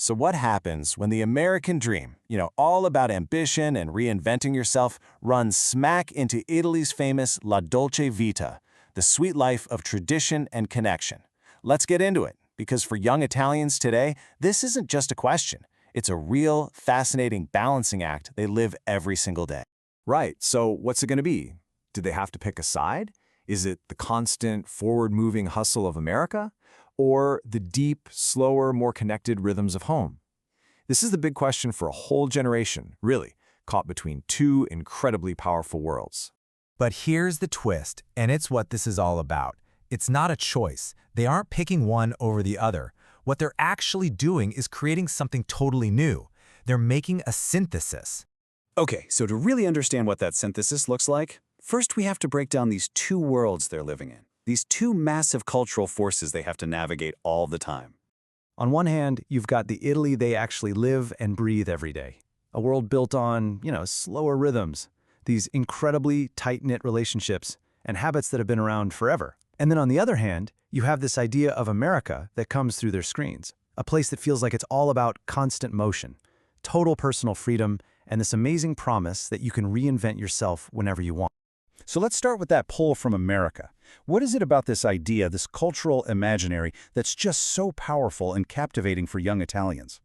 So what happens when the American dream, all about ambition and reinventing yourself, runs smack into Italy's famous La Dolce Vita, the sweet life of tradition and connection? Let's get into it, because for young Italians today, this isn't just a question. It's a real, fascinating balancing act they live every single day. Right, so what's it going to be? Do they have to pick a side? Is it the constant, forward-moving hustle of America? Or the deep, slower, more connected rhythms of home? This is the big question for a whole generation, really, caught between two incredibly powerful worlds. But here's the twist, and it's what this is all about. It's not a choice. They aren't picking one over the other. What they're actually doing is creating something totally new. They're making a synthesis. Okay, so to really understand what that synthesis looks like, first we have to break down these two worlds they're living in. These two massive cultural forces they have to navigate all the time. On one hand, you've got the Italy they actually live and breathe every day. A world built on, slower rhythms, these incredibly tight-knit relationships, and habits that have been around forever. And then on the other hand, you have this idea of America that comes through their screens, a place that feels like it's all about constant motion, total personal freedom, and this amazing promise that you can reinvent yourself whenever you want. So let's start with that pull from America. What is it about this idea, this cultural imaginary, that's just so powerful and captivating for young Italians?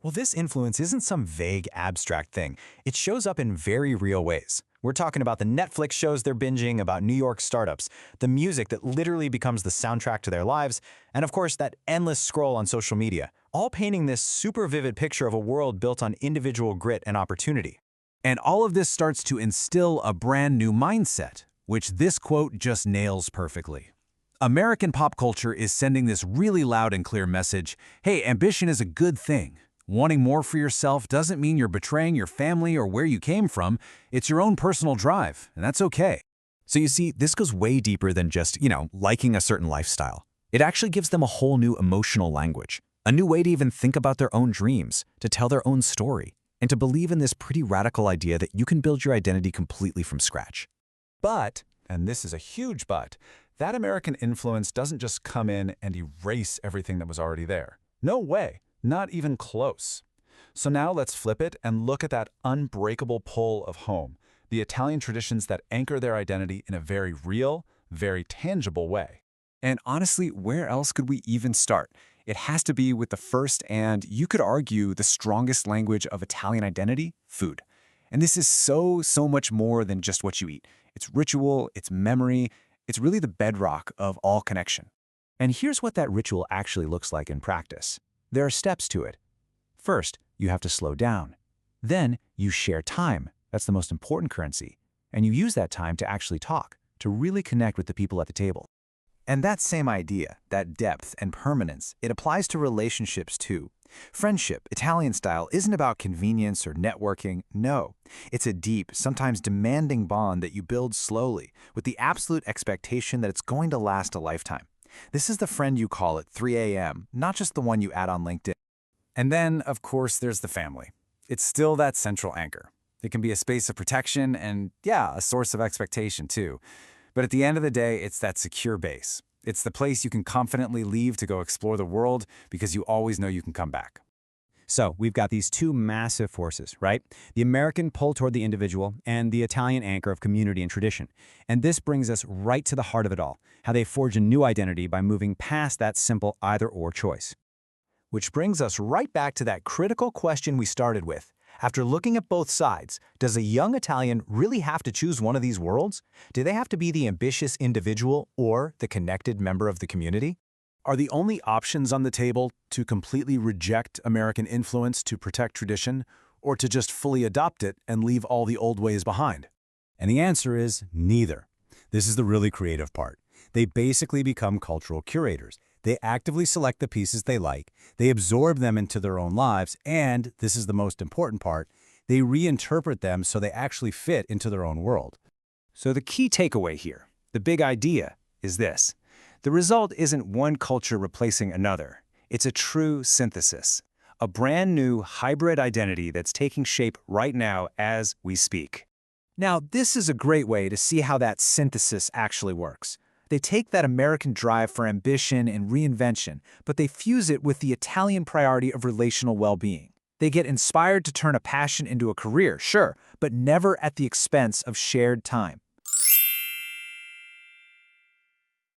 Well, this influence isn't some vague, abstract thing. It shows up in very real ways. We're talking about the Netflix shows they're binging, about New York startups, the music that literally becomes the soundtrack to their lives, and of course that endless scroll on social media, all painting this super vivid picture of a world built on individual grit and opportunity. And all of this starts to instill a brand new mindset, which this quote just nails perfectly. American pop culture is sending this really loud and clear message: hey, ambition is a good thing. Wanting more for yourself doesn't mean you're betraying your family or where you came from. It's your own personal drive, and that's okay. So you see, this goes way deeper than just, liking a certain lifestyle. It actually gives them a whole new emotional language, a new way to even think about their own dreams, to tell their own story, and to believe in this pretty radical idea that you can build your identity completely from scratch. But, and this is a huge but, that American influence doesn't just come in and erase everything that was already there. No way. Not even close. So now let's flip it and look at that unbreakable pull of home, the Italian traditions that anchor their identity in a very real, very tangible way. And honestly, where else could we even start? It has to be with the first and, you could argue, the strongest language of Italian identity: food. And this is so much more than just what you eat. It's ritual, it's memory, it's really the bedrock of all connection. And here's what that ritual actually looks like in practice. There are steps to it. First, you have to slow down. Then, you share time. That's the most important currency. And you use that time to actually talk, to really connect with the people at the table. And that same idea, that depth and permanence, it applies to relationships too. Friendship, Italian style, isn't about convenience or networking. No, it's a deep, sometimes demanding bond that you build slowly, with the absolute expectation that it's going to last a lifetime. This is the friend you call at 3 a.m., not just the one you add on LinkedIn. And then, of course, there's the family. It's still that central anchor. It can be a space of protection and, yeah, a source of expectation too. But at the end of the day, it's that secure base. It's the place you can confidently leave to go explore the world because you always know you can come back. So we've got these two massive forces, right? The American pull toward the individual and the Italian anchor of community and tradition. And this brings us right to the heart of it all, how they forge a new identity by moving past that simple either-or choice. Which brings us right back to that critical question we started with. After looking at both sides, does a young Italian really have to choose one of these worlds? Do they have to be the ambitious individual or the connected member of the community? Are the only options on the table to completely reject American influence to protect tradition, or to just fully adopt it and leave all the old ways behind? And the answer is neither. This is the really creative part. They basically become cultural curators. They actively select the pieces they like, they absorb them into their own lives, and, this is the most important part, they reinterpret them so they actually fit into their own world. So the key takeaway here, the big idea, is this. The result isn't one culture replacing another. It's a true synthesis, a brand new hybrid identity that's taking shape right now as we speak. Now, this is a great way to see how that synthesis actually works. They take that American drive for ambition and reinvention, but they fuse it with the Italian priority of relational well-being. They get inspired to turn a passion into a career, sure, but never at the expense of shared time.